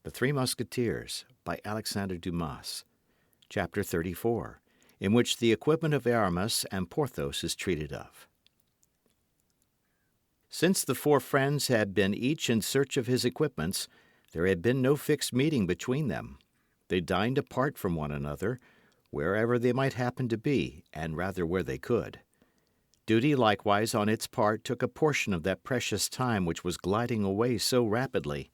The Three Musketeers by Alexandre Dumas, Chapter 34, in which the equipment of Aramis and Porthos is treated of. Since the four friends had been each in search of his equipments, there had been no fixed meeting between them. They dined apart from one another, wherever they might happen to be, and rather where they could. Duty likewise on its part took a portion of that precious time which was gliding away so rapidly.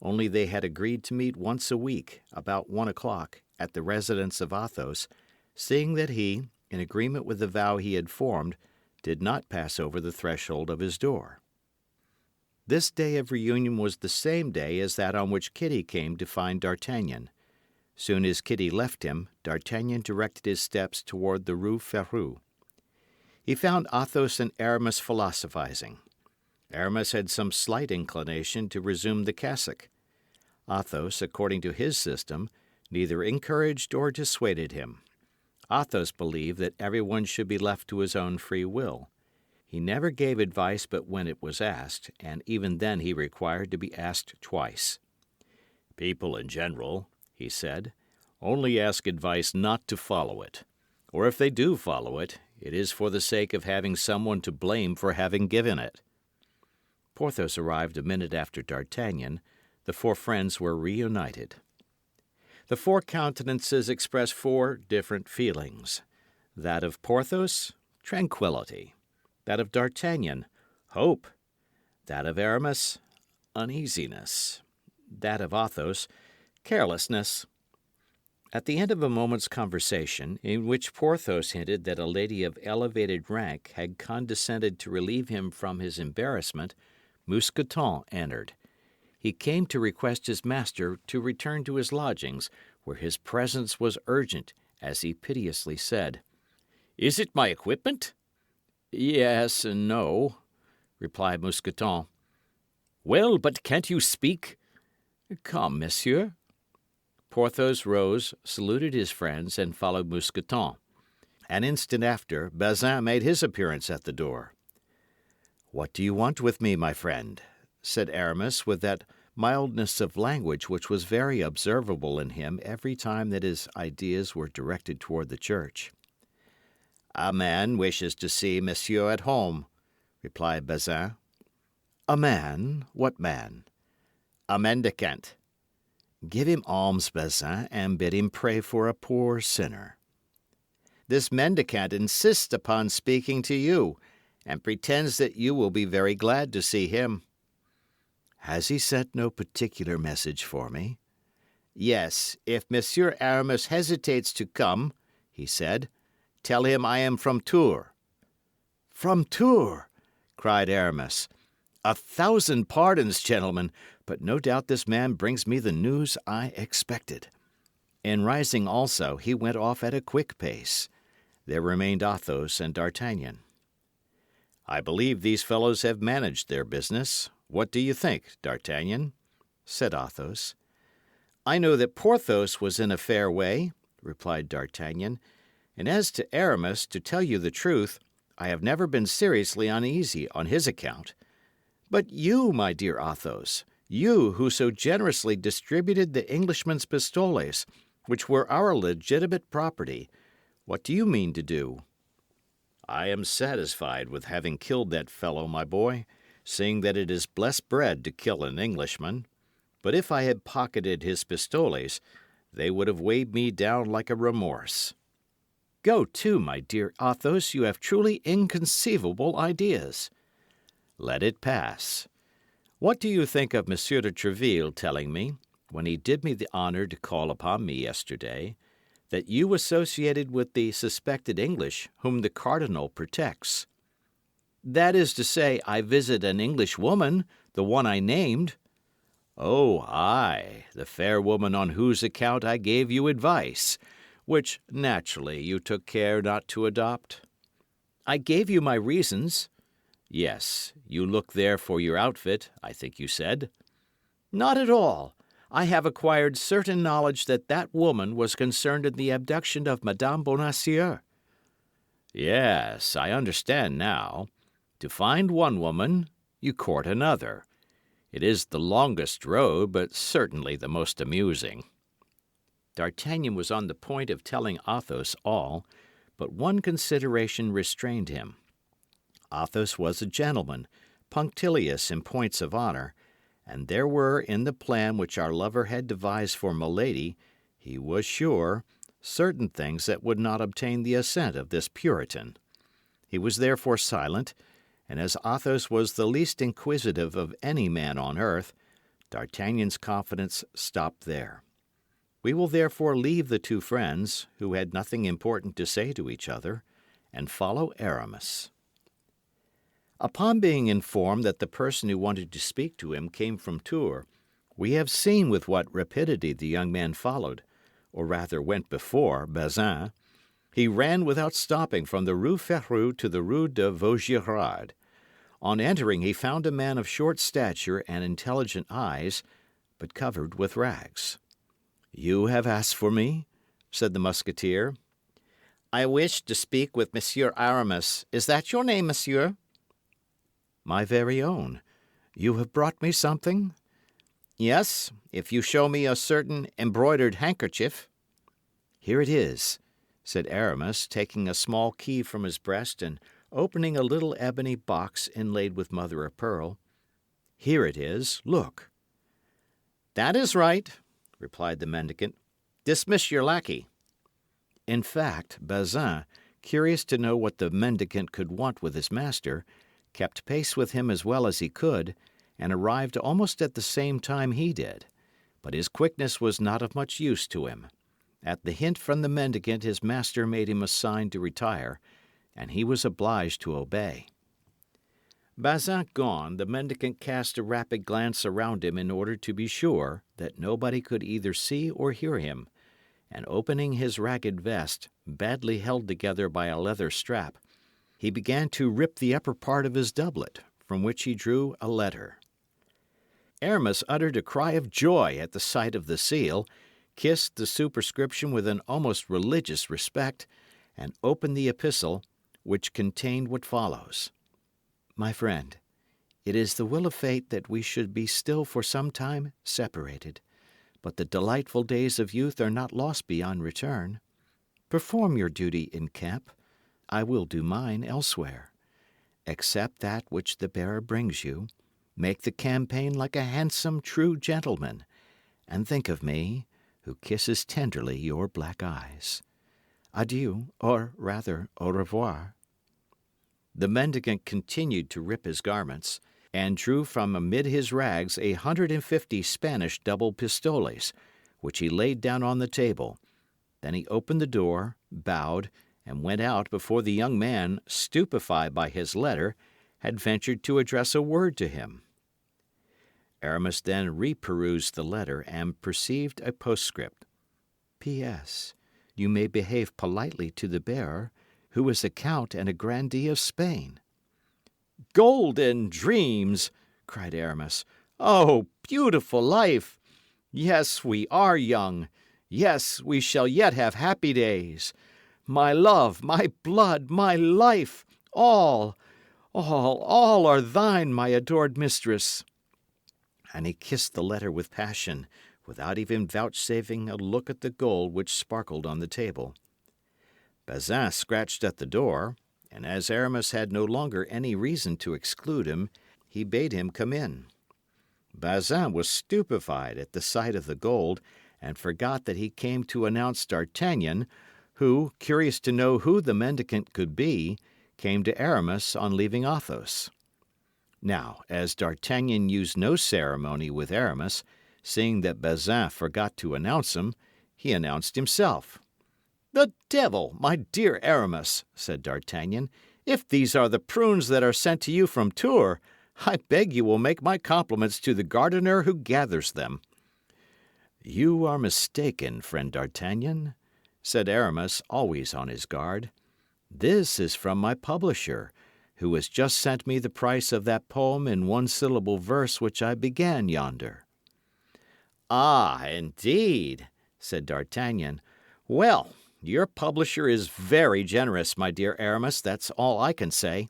Only they had agreed to meet once a week, about 1 o'clock, at the residence of Athos, seeing that he, in agreement with the vow he had formed, did not pass over the threshold of his door. This day of reunion was the same day as that on which Kitty came to find D'Artagnan. Soon as Kitty left him, D'Artagnan directed his steps toward the Rue Ferrou. He found Athos and Aramis philosophizing. Aramis had some slight inclination to resume the cassock. Athos, according to his system, neither encouraged or dissuaded him. Athos believed that everyone should be left to his own free will. He never gave advice but when it was asked, and even then he required to be asked twice. "People in general," he said, "only ask advice not to follow it. Or if they do follow it, it is for the sake of having someone to blame for having given it." Porthos arrived a minute after D'Artagnan. The four friends were reunited. The four countenances expressed four different feelings. That of Porthos, tranquillity. That of D'Artagnan, hope. That of Aramis, uneasiness. That of Athos, carelessness. At the end of a moment's conversation, in which Porthos hinted that a lady of elevated rank had condescended to relieve him from his embarrassment, Mousqueton entered. He came to request his master to return to his lodgings, where his presence was urgent, as he piteously said, "Is it my equipment?" "Yes and no," replied Mousqueton. "Well, but can't you speak?" "Come, monsieur." Porthos rose, saluted his friends, and followed Mousqueton. An instant after, Bazin made his appearance at the door. "What do you want with me, my friend?" said Aramis, with that mildness of language which was very observable in him every time that his ideas were directed toward the church. "A man wishes to see monsieur at home," replied Bazin. "A man? What man?" "A mendicant." "Give him alms, Bazin, and bid him pray for a poor sinner." "This mendicant insists upon speaking to you, and pretends that you will be very glad to see him." "Has he sent no particular message for me?" "Yes, if Monsieur Aramis hesitates to come," he said, "tell him I am from Tours." "From Tours!" cried Aramis. "1,000 pardons, gentlemen, but no doubt this man brings me the news I expected." And rising also, he went off at a quick pace. There remained Athos and D'Artagnan. "I believe these fellows have managed their business. What do you think, D'Artagnan?" said Athos. "I know that Porthos was in a fair way," replied D'Artagnan, "and as to Aramis, to tell you the truth, I have never been seriously uneasy on his account. But you, my dear Athos, you who so generously distributed the Englishman's pistoles, which were our legitimate property, what do you mean to do?" "I am satisfied with having killed that fellow, my boy, seeing that it is blessed bread to kill an Englishman. But if I had pocketed his pistoles, they would have weighed me down like a remorse." "Go to, my dear Athos, you have truly inconceivable ideas." "Let it pass. What do you think of Monsieur de Tréville telling me, when he did me the honour to call upon me yesterday, that you associated with the suspected English whom the cardinal protects?" "That is to say, I visit an English woman, the one I named." "Oh, aye, the fair woman on whose account I gave you advice, which, naturally, you took care not to adopt?" "I gave you my reasons." "Yes, you look there for your outfit, I think you said." "Not at all. I have acquired certain knowledge that that woman was concerned in the abduction of Madame Bonacieux." "Yes, I understand now. To find one woman, you court another. It is the longest road, but certainly the most amusing." D'Artagnan was on the point of telling Athos all, but one consideration restrained him. Athos was a gentleman, punctilious in points of honour, and there were in the plan which our lover had devised for Milady, he was sure, certain things that would not obtain the assent of this Puritan. He was therefore silent, and as Athos was the least inquisitive of any man on earth, D'Artagnan's confidence stopped there. We will therefore leave the two friends, who had nothing important to say to each other, and follow Aramis. Upon being informed that the person who wanted to speak to him came from Tours, we have seen with what rapidity the young man followed, or rather went before, Bazin. He ran without stopping from the Rue Ferrou to the Rue de Vaugirard. On entering, he found a man of short stature and intelligent eyes, but covered with rags. "You have asked for me?" said the Musketeer. "I wish to speak with Monsieur Aramis. Is that your name, monsieur?" "My very own. You have brought me something?" "Yes, if you show me a certain embroidered handkerchief." "Here it is," said Aramis, taking a small key from his breast and opening a little ebony box inlaid with mother of pearl. "Here it is. Look." "That is right," replied the mendicant. "Dismiss your lackey." In fact, Bazin, curious to know what the mendicant could want with his master, kept pace with him as well as he could, and arrived almost at the same time he did. But his quickness was not of much use to him. At the hint from the mendicant his master made him a sign to retire, and he was obliged to obey. Bazin gone, the mendicant cast a rapid glance around him in order to be sure that nobody could either see or hear him, and opening his ragged vest, badly held together by a leather strap, he began to rip the upper part of his doublet, from which he drew a letter. Aramis uttered a cry of joy at the sight of the seal, kissed the superscription with an almost religious respect, and opened the epistle, which contained what follows. "My friend, it is the will of fate that we should be still for some time separated, but the delightful days of youth are not lost beyond return. Perform your duty in camp. I will do mine elsewhere. Accept that which the bearer brings you. Make the campaign like a handsome, true gentleman, and think of me, who kisses tenderly your black eyes. Adieu, or rather, au revoir." The mendicant continued to rip his garments, and drew from amid his rags 150 Spanish double pistoles, which he laid down on the table. Then he opened the door, bowed, and went out before the young man, stupefied by his letter, had ventured to address a word to him. Aramis then reperused the letter and perceived a postscript. "P.S. You may behave politely to the bearer, who is a count and a grandee of Spain." "Golden dreams!" cried Aramis. "Oh, beautiful life! Yes, we are young. Yes, we shall yet have happy days. My love, my blood, my life, all are thine, my adored mistress." And he kissed the letter with passion, without even vouchsafing a look at the gold which sparkled on the table. Bazin scratched at the door, and as Aramis had no longer any reason to exclude him, he bade him come in. Bazin was stupefied at the sight of the gold, and forgot that he came to announce D'Artagnan, who, curious to know who the mendicant could be, came to Aramis on leaving Athos. Now, as D'Artagnan used no ceremony with Aramis, seeing that Bazin forgot to announce him, he announced himself. "The devil, my dear Aramis," said D'Artagnan, "if these are the prunes that are sent to you from Tours, I beg you will make my compliments to the gardener who gathers them." "You are mistaken, friend D'Artagnan," said Aramis, always on his guard. "This is from my publisher, who has just sent me the price of that poem in one-syllable verse which I began yonder." "Ah, indeed," said D'Artagnan. "Well, your publisher is very generous, my dear Aramis, that's all I can say."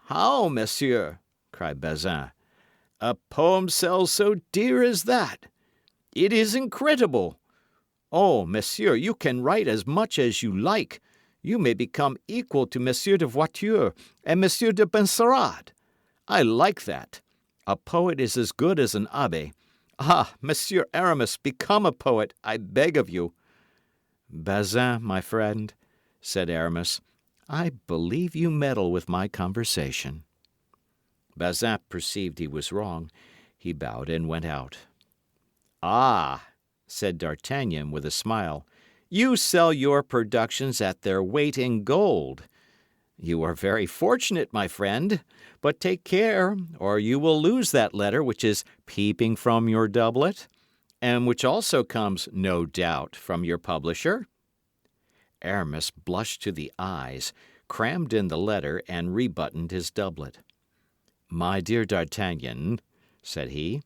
"How, monsieur?" cried Bazin. A poem sells so dear as that? It is incredible. Oh, monsieur, you can write as much as you like. You may become equal to Monsieur de Voiture and Monsieur de Benserade. I like that. A poet is as good as an abbé. Ah, Monsieur Aramis, become a poet, I beg of you. Bazin, my friend, said Aramis, I believe you meddle with my conversation. Bazin perceived he was wrong. He bowed and went out. Ah, said D'Artagnan with a smile, you sell your productions at their weight in gold. You are very fortunate, my friend, but take care, or you will lose that letter which is peeping from your doublet, and which also comes, no doubt, from your publisher. Aramis blushed to the eyes, crammed in the letter, and rebuttoned his doublet. My dear D'Artagnan, said he,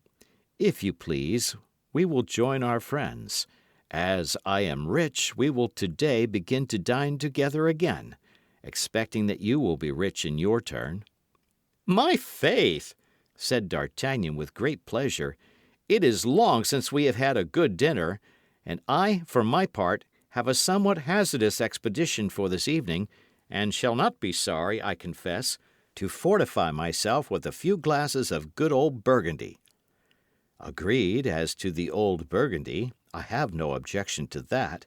if you please, we will join our friends. As I am rich, we will today begin to dine together again, expecting that you will be rich in your turn. My faith, said D'Artagnan with great pleasure, it is long since we have had a good dinner, and I, for my part, have a somewhat hazardous expedition for this evening, and shall not be sorry, I confess, to fortify myself with a few glasses of good old Burgundy. Agreed as to the old Burgundy, I have no objection to that,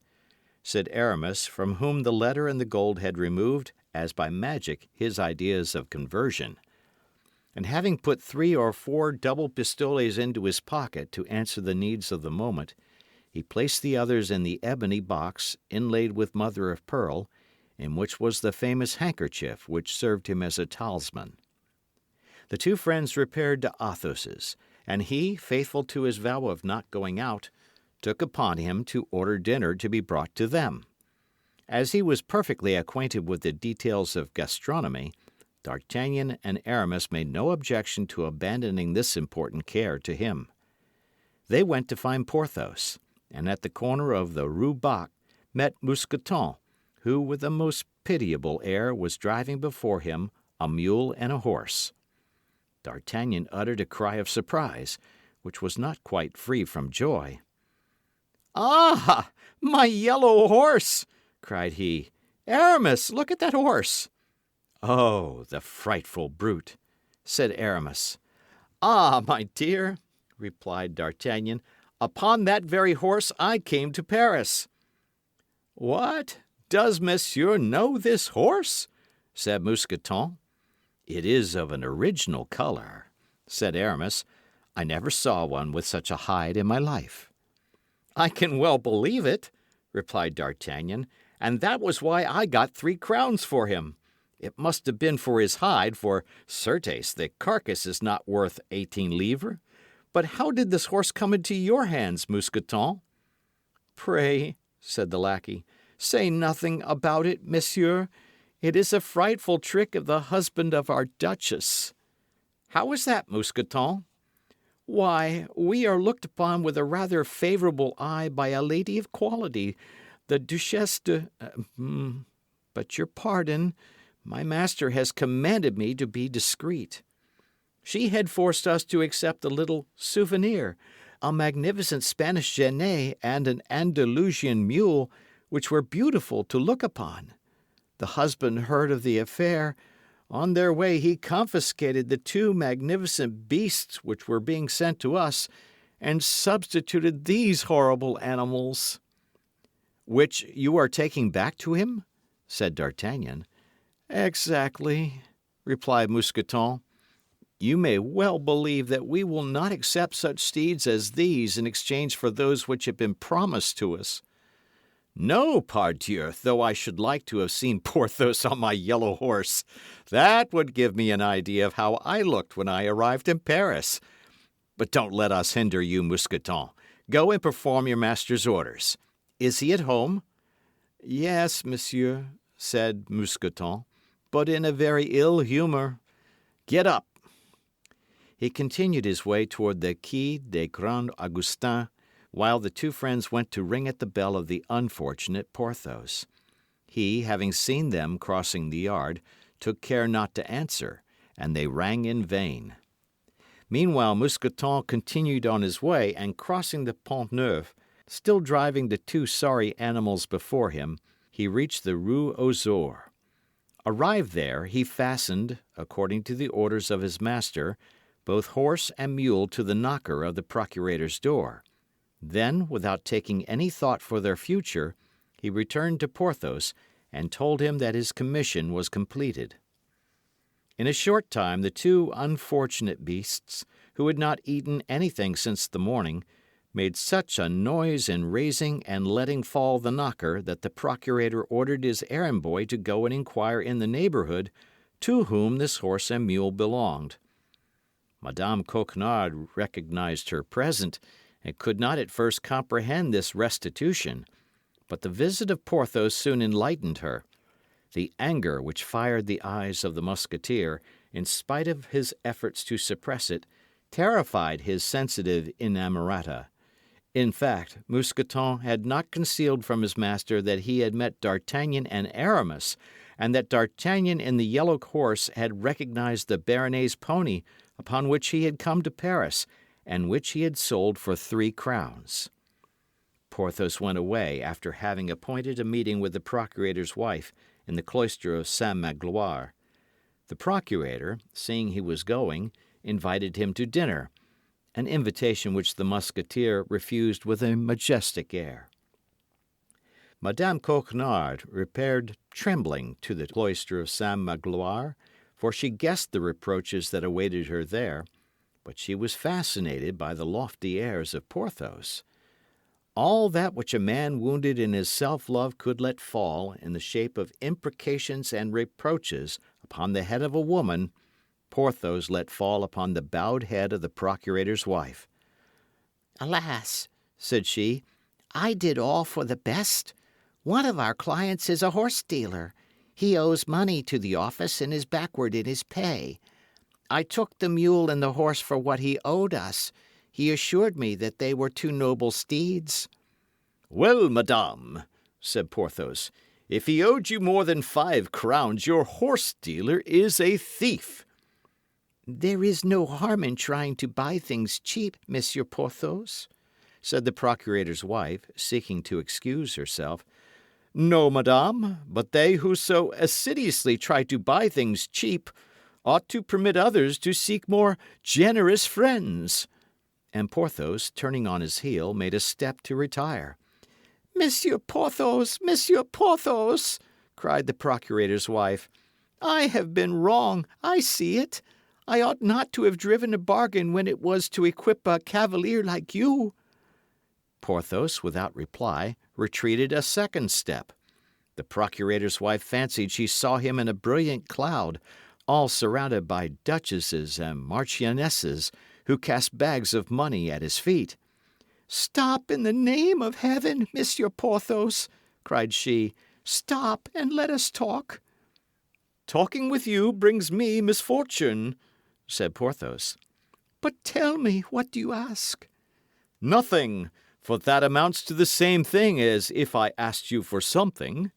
said Aramis, from whom the letter and the gold had removed, as by magic, his ideas of conversion. And having put 3 or 4 double pistoles into his pocket to answer the needs of the moment, he placed the others in the ebony box inlaid with mother of pearl, in which was the famous handkerchief which served him as a talisman. The two friends repaired to Athos's, and he, faithful to his vow of not going out, took upon him to order dinner to be brought to them. As he was perfectly acquainted with the details of gastronomy, D'Artagnan and Aramis made no objection to abandoning this important care to him. They went to find Porthos, and at the corner of the Rue Bac met Mousqueton, who with a most pitiable air was driving before him a mule and a horse. D'Artagnan uttered a cry of surprise, which was not quite free from joy. Ah, my yellow horse! cried he. Aramis, look at that horse! Oh, the frightful brute! said Aramis. Ah, my dear, replied D'Artagnan, upon that very horse I came to Paris. What? Does monsieur know this horse? said Mousqueton. It is of an original colour, said Aramis. I never saw one with such a hide in my life. I can well believe it, replied D'Artagnan, and that was why I got 3 crowns for him. It must have been for his hide, for, certes, the carcass is not worth 18 livres. But how did this horse come into your hands, Mousqueton? Pray, said the lackey, say nothing about it, monsieur. It is a frightful trick of the husband of our duchess. How is that, Mousqueton? Why, we are looked upon with a rather favourable eye by a lady of quality, the Duchesse de... but your pardon, my master has commanded me to be discreet. She had forced us to accept a little souvenir, a magnificent Spanish genet and an Andalusian mule, which were beautiful to look upon. The husband heard of the affair. On their way he confiscated the 2 magnificent beasts which were being sent to us, and substituted these horrible animals. Which you are taking back to him? said D'Artagnan. Exactly, replied Mousqueton. You may well believe that we will not accept such steeds as these in exchange for those which have been promised to us. No, pardieu, though I should like to have seen Porthos on my yellow horse. That would give me an idea of how I looked when I arrived in Paris. But don't let us hinder you, Mousqueton. Go and perform your master's orders. Is he at home? Yes, monsieur, said Mousqueton, but in a very ill humour. Get up. He continued his way toward the Quai des Grands Augustins, while the two friends went to ring at the bell of the unfortunate Porthos. He, having seen them crossing the yard, took care not to answer, and they rang in vain. Meanwhile, Mousqueton continued on his way, and crossing the Pont Neuf, still driving the two sorry animals before him, he reached the Rue aux Ours. Arrived there, he fastened, according to the orders of his master, both horse and mule to the knocker of the procurator's door. Then, without taking any thought for their future, he returned to Porthos and told him that his commission was completed. In a short time the two unfortunate beasts, who had not eaten anything since the morning, made such a noise in raising and letting fall the knocker that the procurator ordered his errand boy to go and inquire in the neighbourhood to whom this horse and mule belonged. Madame Coquenard recognised her present, and could not at first comprehend this restitution, but the visit of Porthos soon enlightened her. The anger which fired the eyes of the Musketeer, in spite of his efforts to suppress it, terrified his sensitive inamorata. In fact, Mousqueton had not concealed from his master that he had met D'Artagnan and Aramis, and that D'Artagnan in the yellow horse had recognised the Béarnais pony upon which he had come to Paris, and which he had sold for 3 crowns. Porthos went away after having appointed a meeting with the procurator's wife in the cloister of Saint Magloire. The procurator, seeing he was going, invited him to dinner, an invitation which the Musketeer refused with a majestic air. Madame Coquenard repaired trembling to the cloister of Saint Magloire, for she guessed the reproaches that awaited her there, but she was fascinated by the lofty airs of Porthos. All that which a man wounded in his self-love could let fall in the shape of imprecations and reproaches upon the head of a woman, Porthos let fall upon the bowed head of the procurator's wife. "Alas," said she, "I did all for the best. One of our clients is a horse dealer. He owes money to the office and is backward in his pay. I took the mule and the horse for what he owed us. He assured me that they were 2 noble steeds." "Well, madame," said Porthos, "if he owed you more than 5 crowns, your horse dealer is a thief." "There is no harm in trying to buy things cheap, Monsieur Porthos," said the procurator's wife, seeking to excuse herself. "No, madame, but they who so assiduously try to buy things cheap ought to permit others to seek more generous friends." And Porthos, turning on his heel, made a step to retire. "Monsieur Porthos, Monsieur Porthos," cried the procurator's wife, "I have been wrong, I see it. I ought not to have driven a bargain when it was to equip a cavalier like you." Porthos, without reply, retreated a second step. The procurator's wife fancied she saw him in a brilliant cloud, all surrounded by duchesses and marchionesses who cast bags of money at his feet. "Stop in the name of heaven, Monsieur Porthos," cried she. "Stop and let us talk." "Talking with you brings me misfortune," said Porthos. "But tell me, what do you ask?" "Nothing, for that amounts to the same thing as if I asked you for something."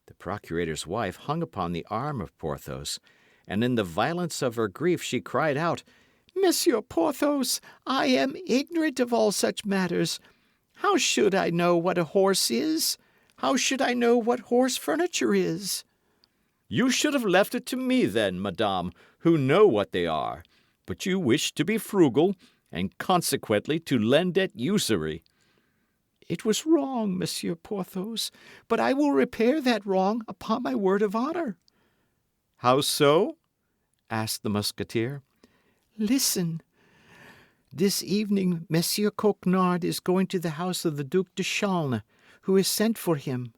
The procurator's wife hung upon the arm of Porthos, and in the violence of her grief she cried out, "Monsieur Porthos, I am ignorant of all such matters. How should I know what a horse is? How should I know what horse furniture is?" "You should have left it to me then, madame, who know what they are. But you wish to be frugal, and consequently to lend at usury." "It was wrong, Monsieur Porthos, but I will repair that wrong upon my word of honour." "How so?" asked the Musketeer. "Listen. This evening Monsieur Coquenard is going to the house of the Duc de Chaulnes, who has sent for him.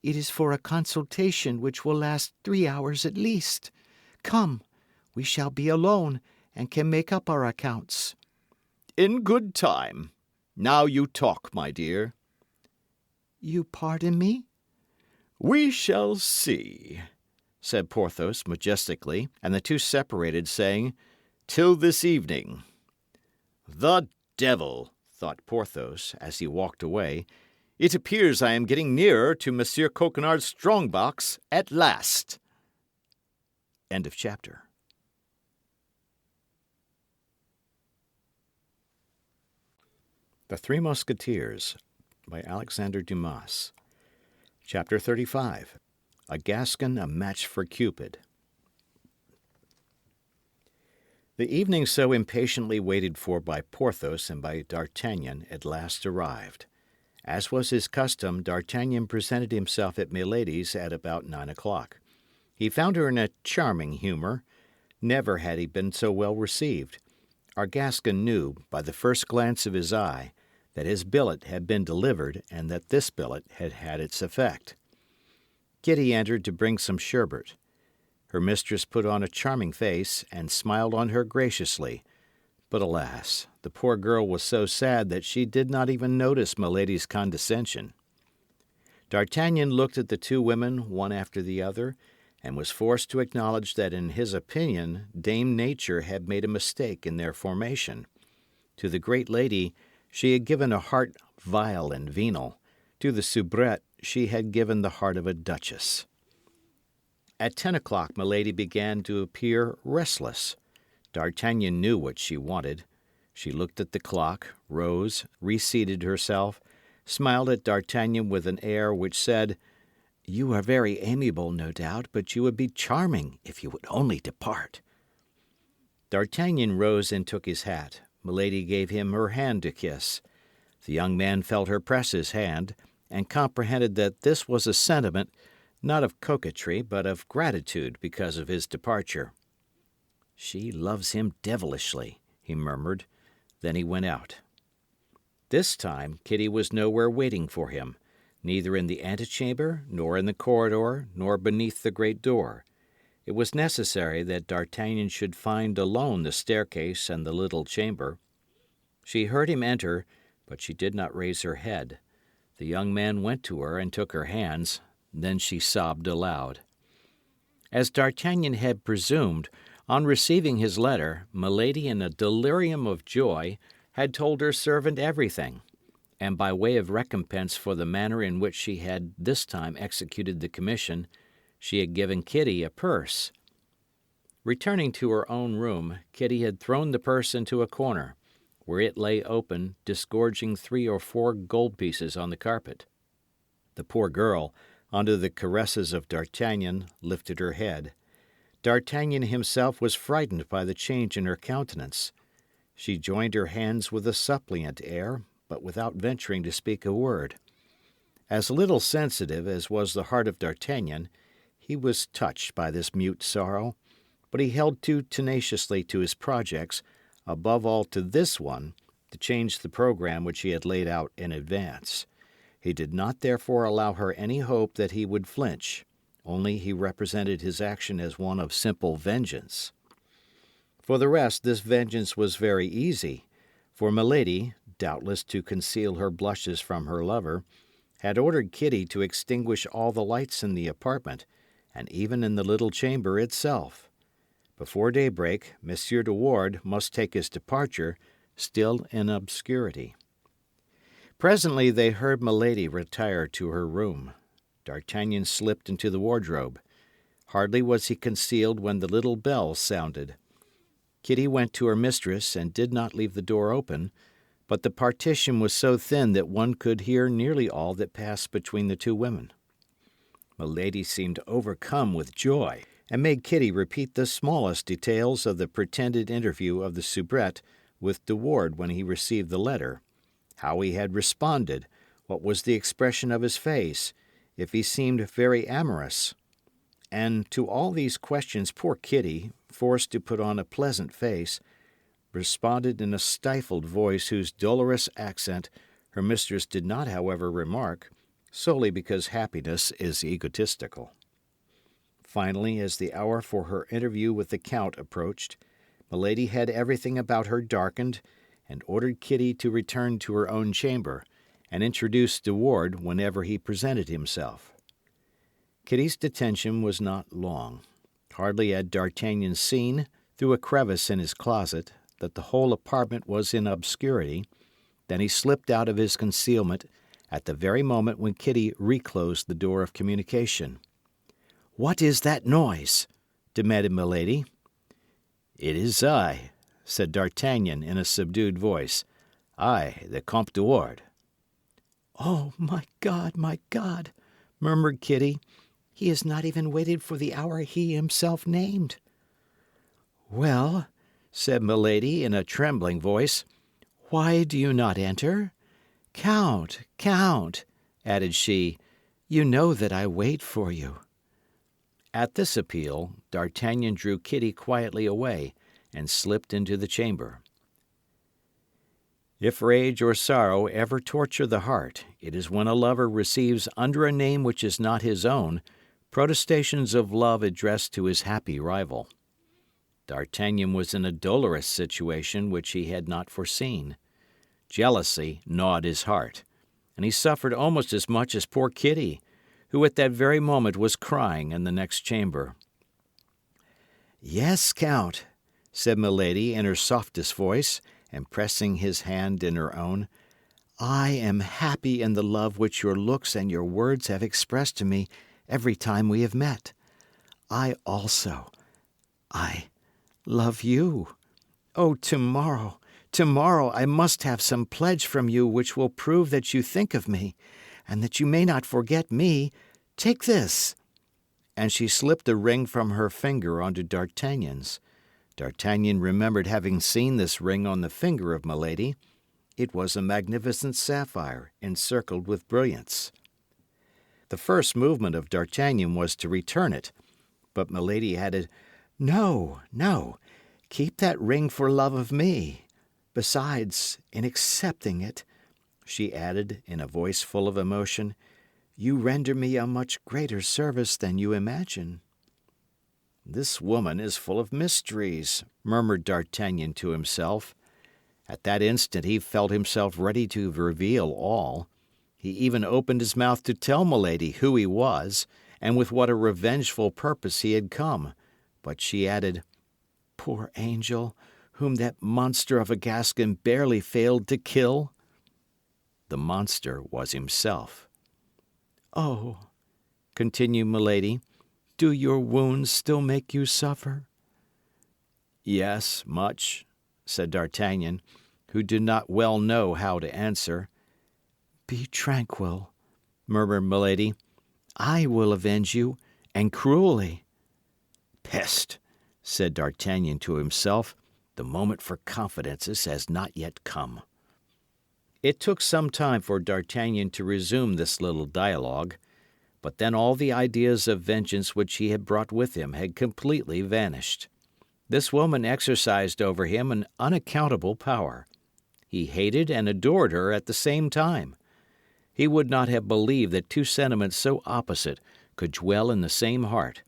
It is for a consultation which will last 3 hours at least. Come, we shall be alone, and can make up our accounts." "In good time. Now you talk, my dear." "You pardon me?" "We shall see," said Porthos majestically, and the two separated, saying, "Till this evening." "The devil!" thought Porthos, as he walked away. "It appears I am getting nearer to Monsieur Coquenard's strong box at last." End of chapter. The Three Musketeers by Alexandre Dumas. Chapter 35. A Gascon a Match for Cupid. The evening so impatiently waited for by Porthos and by D'Artagnan at last arrived. As was his custom, D'Artagnan presented himself at Milady's at about 9 o'clock. He found her in a charming humour. Never had he been so well received. Our Gascon knew, by the first glance of his eye, that his billet had been delivered and that this billet had had its effect. Kitty entered to bring some sherbet. Her mistress put on a charming face and smiled on her graciously. But alas, the poor girl was so sad that she did not even notice Milady's condescension. D'Artagnan looked at the two women one after the other, and was forced to acknowledge that in his opinion Dame Nature had made a mistake in their formation. To the great lady she had given a heart vile and venal. To the soubrette she had given the heart of a duchess. At 10 o'clock Milady began to appear restless. D'Artagnan knew what she wanted. She looked at the clock, rose, reseated herself, smiled at D'Artagnan with an air which said, "You are very amiable, no doubt, but you would be charming if you would only depart." D'Artagnan rose and took his hat. Milady gave him her hand to kiss. The young man felt her press his hand, and comprehended that this was a sentiment not of coquetry, but of gratitude because of his departure. "She loves him devilishly," he murmured. Then he went out. This time Kitty was nowhere waiting for him, neither in the antechamber, nor in the corridor, nor beneath the great door. It was necessary that D'Artagnan should find alone the staircase and the little chamber. She heard him enter, but she did not raise her head. The young man went to her and took her hands. Then she sobbed aloud. As D'Artagnan had presumed, on receiving his letter, Milady, in a delirium of joy, had told her servant everything, and by way of recompense for the manner in which she had this time executed the commission, she had given Kitty a purse. Returning to her own room, Kitty had thrown the purse into a corner, where it lay open, disgorging 3 or 4 gold pieces on the carpet. The poor girl, under the caresses of D'Artagnan, lifted her head. D'Artagnan himself was frightened by the change in her countenance. She joined her hands with a suppliant air, but without venturing to speak a word. As little sensitive as was the heart of D'Artagnan, he was touched by this mute sorrow, but he held too tenaciously to his projects, above all to this one, to change the programme which he had laid out in advance. He did not therefore allow her any hope that he would flinch, only he represented his action as one of simple vengeance. For the rest, this vengeance was very easy, for Milady, doubtless to conceal her blushes from her lover, had ordered Kitty to extinguish all the lights in the apartment, and even in the little chamber itself. Before daybreak, Monsieur de Ward must take his departure, still in obscurity. Presently they heard Milady retire to her room. D'Artagnan slipped into the wardrobe. Hardly was he concealed when the little bell sounded. Kitty went to her mistress and did not leave the door open, but the partition was so thin that one could hear nearly all that passed between the two women. Milady seemed overcome with joy, and made Kitty repeat the smallest details of the pretended interview of the soubrette with de Ward when he received the letter, how he had responded, what was the expression of his face, if he seemed very amorous. And to all these questions poor Kitty, forced to put on a pleasant face, responded in a stifled voice whose dolorous accent her mistress did not, however, remark, solely because happiness is egotistical. Finally, as the hour for her interview with the Count approached, Milady had everything about her darkened, and ordered Kitty to return to her own chamber, and introduce de Ward whenever he presented himself. Kitty's detention was not long. Hardly had D'Artagnan seen, through a crevice in his closet, that the whole apartment was in obscurity, than he slipped out of his concealment at the very moment when Kitty reclosed the door of communication. "What is that noise?" demanded Milady. "It is I," said D'Artagnan in a subdued voice. I, the Comte de Ward." "Oh, my God," murmured Kitty. "He has not even waited for the hour he himself named." "Well," said Milady in a trembling voice, "why do you not enter? Count, Count," added she, "you know that I wait for you." At this appeal, D'Artagnan drew Kitty quietly away and slipped into the chamber. If rage or sorrow ever torture the heart, it is when a lover receives under a name which is not his own protestations of love addressed to his happy rival. D'Artagnan was in a dolorous situation which he had not foreseen. Jealousy gnawed his heart, and he suffered almost as much as poor Kitty, who at that very moment was crying in the next chamber. "Yes, Count," said Milady in her softest voice, and pressing his hand in her own, "I am happy in the love which your looks and your words have expressed to me every time we have met. I love you. Oh, tomorrow I must have some pledge from you which will prove that you think of me, and that you may not forget me. Take this." And she slipped a ring from her finger onto D'Artagnan's. D'Artagnan remembered having seen this ring on the finger of Milady. It was a magnificent sapphire encircled with brilliants. The first movement of D'Artagnan was to return it, but Milady added, "No, no, keep that ring for love of me. Besides, in accepting it," she added in a voice full of emotion, "you render me a much greater service than you imagine." "This woman is full of mysteries," murmured D'Artagnan to himself. At that instant he felt himself ready to reveal all. He even opened his mouth to tell Milady who he was, and with what a revengeful purpose he had come. But she added, "Poor angel, whom that monster of a Gascon barely failed to kill." The monster was himself. "Oh," continued Milady, "do your wounds still make you suffer?" "Yes, much," said D'Artagnan, who did not well know how to answer. "Be tranquil," murmured Milady. "I will avenge you, and cruelly." "Peste!" said D'Artagnan to himself. "The moment for confidences has not yet come." It took some time for D'Artagnan to resume this little dialogue, but then all the ideas of vengeance which he had brought with him had completely vanished. This woman exercised over him an unaccountable power. He hated and adored her at the same time. He would not have believed that two sentiments so opposite could dwell in the same heart,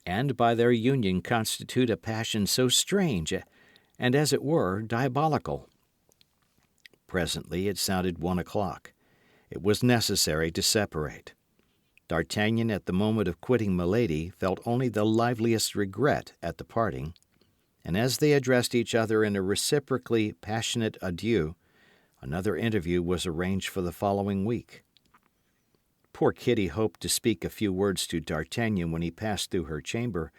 and by their union constitute a passion so strange and, as it were, diabolical. Presently it sounded 1 o'clock. It was necessary to separate. D'Artagnan, at the moment of quitting Milady, felt only the liveliest regret at the parting, and as they addressed each other in a reciprocally passionate adieu, another interview was arranged for the following week. Poor Kitty hoped to speak a few words to D'Artagnan when he passed through her chamber,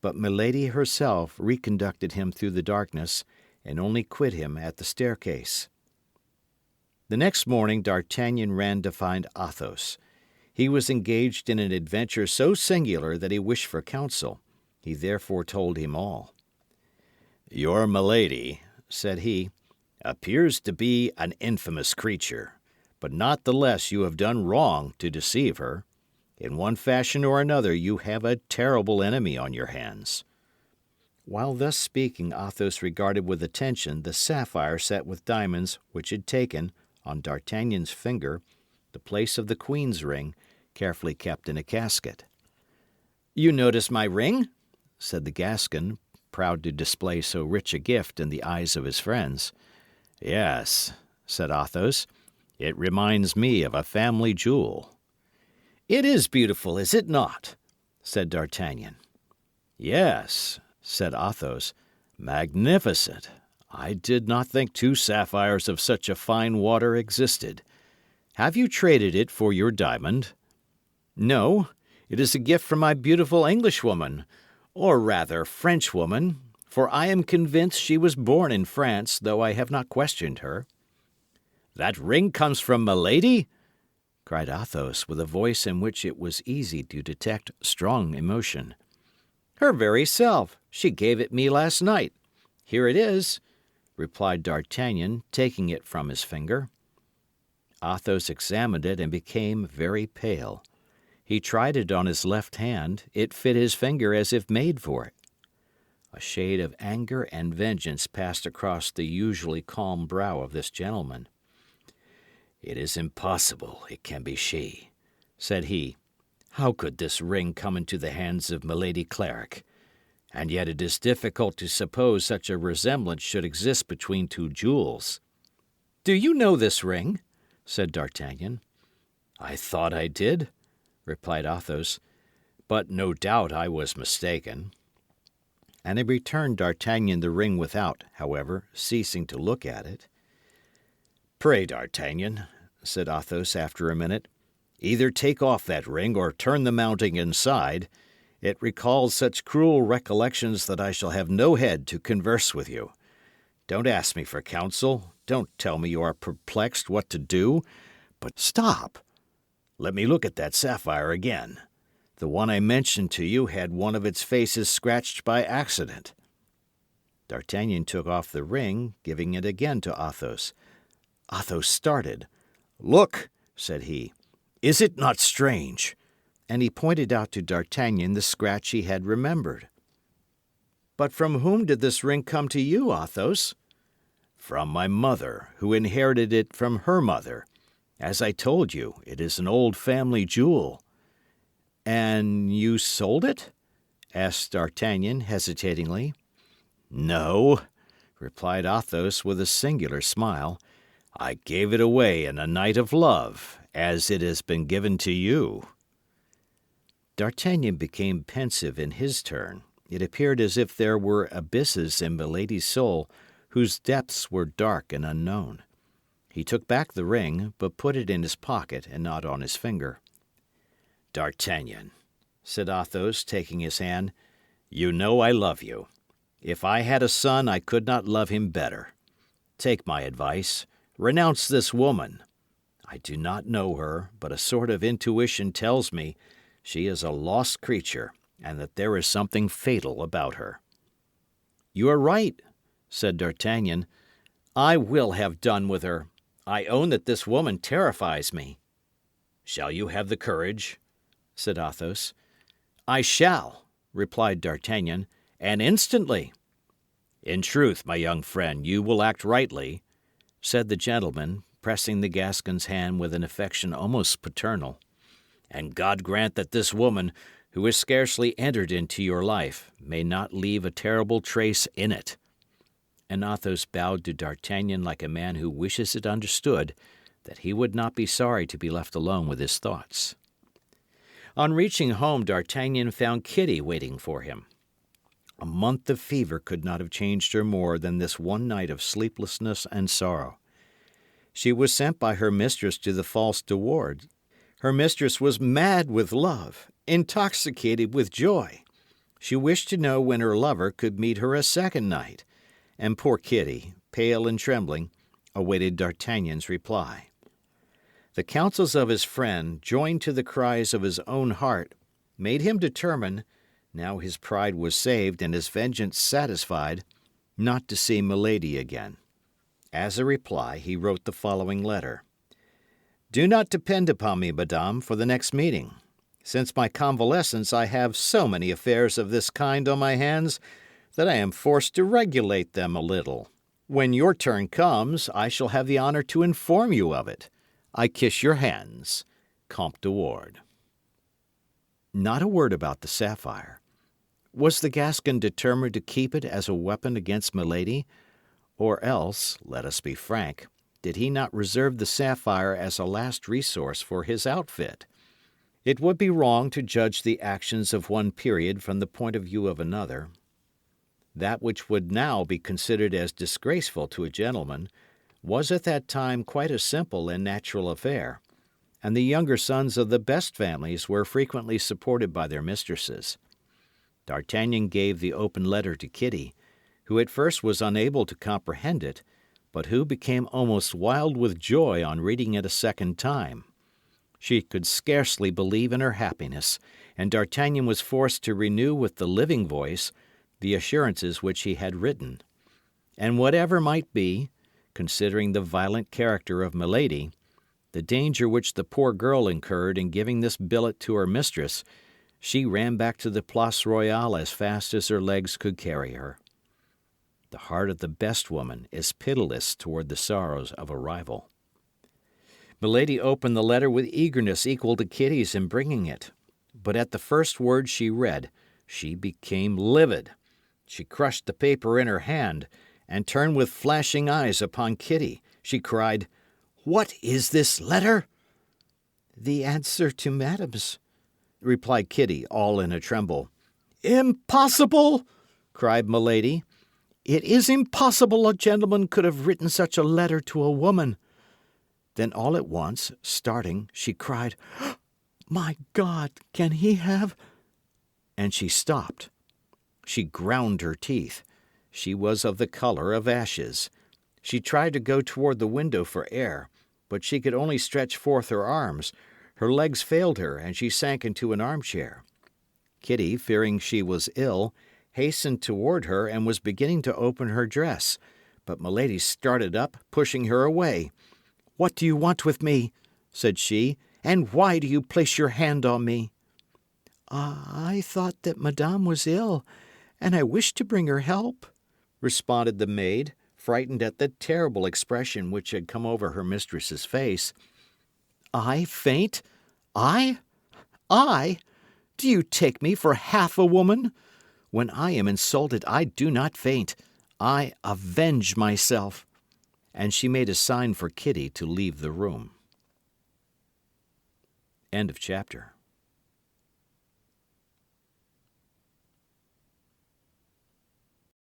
but Milady herself reconducted him through the darkness, and only quit him at the staircase. The next morning D'Artagnan ran to find Athos. He was engaged in an adventure so singular that he wished for counsel. He therefore told him all. "Your Milady," said he, "appears to be an infamous creature, but not the less you have done wrong to deceive her. In one fashion or another you have a terrible enemy on your hands." While thus speaking, Athos regarded with attention the sapphire set with diamonds which had taken, on D'Artagnan's finger, the place of the queen's ring, carefully kept in a casket. "You notice my ring?" said the Gascon, proud to display so rich a gift in the eyes of his friends. "Yes," said Athos, "it reminds me of a family jewel." "It is beautiful, is it not?" said D'Artagnan. "Yes," said Athos, "magnificent. I did not think two sapphires of such a fine water existed. Have you traded it for your diamond?" "No, it is a gift from my beautiful Englishwoman, or rather Frenchwoman, for I am convinced she was born in France, though I have not questioned her. That ring comes from Milady?" cried Athos, with a voice in which it was easy to detect strong emotion. "Her very self. She gave it me last night. Here it is," replied D'Artagnan, taking it from his finger. Athos examined it and became very pale. He tried it on his left hand; it fit his finger as if made for it. A shade of anger and vengeance passed across the usually calm brow of this gentleman. "It is impossible it can be she," said he. "How could this ring come into the hands of Milady Clarik? And yet it is difficult to suppose such a resemblance should exist between two jewels." "Do you know this ring?" said D'Artagnan. "I thought I did," replied Athos, "but no doubt I was mistaken." And he returned D'Artagnan the ring without, however, ceasing to look at it. "Pray, D'Artagnan," said Athos after a minute, "either take off that ring or turn the mounting inside. It recalls such cruel recollections that I shall have no head to converse with you. Don't ask me for counsel, don't tell me you are perplexed what to do, but stop! Let me look at that sapphire again. The one I mentioned to you had one of its faces scratched by accident." D'Artagnan took off the ring, giving it again to Athos. Athos started. "Look," said he, "is it not strange?" And he pointed out to D'Artagnan the scratch he had remembered. "But from whom did this ring come to you, Athos?" "From my mother, who inherited it from her mother. As I told you, it is an old family jewel." "And you sold it?" asked D'Artagnan hesitatingly. "No," replied Athos with a singular smile. "I gave it away in a night of love, as it has been given to you." D'Artagnan became pensive in his turn. It appeared as if there were abysses in Milady's soul whose depths were dark and unknown. He took back the ring, but put it in his pocket and not on his finger. "D'Artagnan," said Athos, taking his hand, "you know I love you. If I had a son, I could not love him better. Take my advice. Renounce this woman. I do not know her, but a sort of intuition tells me she is a lost creature, and that there is something fatal about her." "You are right," said D'Artagnan. "I will have done with her. I own that this woman terrifies me." "Shall you have the courage?" said Athos. "I shall," replied D'Artagnan, "and instantly." "In truth, my young friend, you will act rightly," said the gentleman, pressing the Gascon's hand with an affection almost paternal. "And God grant that this woman, who has scarcely entered into your life, may not leave a terrible trace in it." And Athos bowed to D'Artagnan like a man who wishes it understood that he would not be sorry to be left alone with his thoughts. On reaching home, D'Artagnan found Kitty waiting for him. A month of fever could not have changed her more than this one night of sleeplessness and sorrow. She was sent by her mistress to the false De Wardes. Her mistress was mad with love, intoxicated with joy. She wished to know when her lover could meet her a second night, and poor Kitty, pale and trembling, awaited D'Artagnan's reply. The counsels of his friend, joined to the cries of his own heart, made him determine, now his pride was saved and his vengeance satisfied, not to see Milady again. As a reply, he wrote the following letter: "Do not depend upon me, madame, for the next meeting. Since my convalescence, I have so many affairs of this kind on my hands that I am forced to regulate them a little. When your turn comes, I shall have the honour to inform you of it. I kiss your hands. Comte de Wardes." Not a word about the sapphire. Was the Gascon determined to keep it as a weapon against Milady? Or else, let us be frank, did he not reserve the sapphire as a last resource for his outfit? It would be wrong to judge the actions of one period from the point of view of another. That which would now be considered as disgraceful to a gentleman was at that time quite a simple and natural affair, and the younger sons of the best families were frequently supported by their mistresses. D'Artagnan gave the open letter to Kitty, who at first was unable to comprehend it, but who became almost wild with joy on reading it a second time. She could scarcely believe in her happiness, and D'Artagnan was forced to renew with the living voice the assurances which he had written. And whatever might be, considering the violent character of Milady, the danger which the poor girl incurred in giving this billet to her mistress, she ran back to the Place Royale as fast as her legs could carry her. The heart of the best woman is pitiless toward the sorrows of a rival. Milady opened the letter with eagerness equal to Kitty's in bringing it. But at the first word she read, she became livid. She crushed the paper in her hand, and turned with flashing eyes upon Kitty. She cried, "What is this letter?" "The answer to Madame's," replied Kitty, all in a tremble. "Impossible!" cried Milady. "It is impossible a gentleman could have written such a letter to a woman." Then all at once, starting, she cried, "My God, can he have—" And she stopped. She ground her teeth. She was of the colour of ashes. She tried to go toward the window for air, but she could only stretch forth her arms. Her legs failed her, and she sank into an armchair. Kitty, fearing she was ill, hastened toward her and was beginning to open her dress, but Milady started up, pushing her away. "What do you want with me?" said she, "and why do you place your hand on me?" "I thought that Madame was ill, and I wished to bring her help," responded the maid, frightened at the terrible expression which had come over her mistress's face. "I faint? I? I? Do you take me for half a woman? When I am insulted, I do not faint. I avenge myself." And she made a sign for Kitty to leave the room. End of chapter.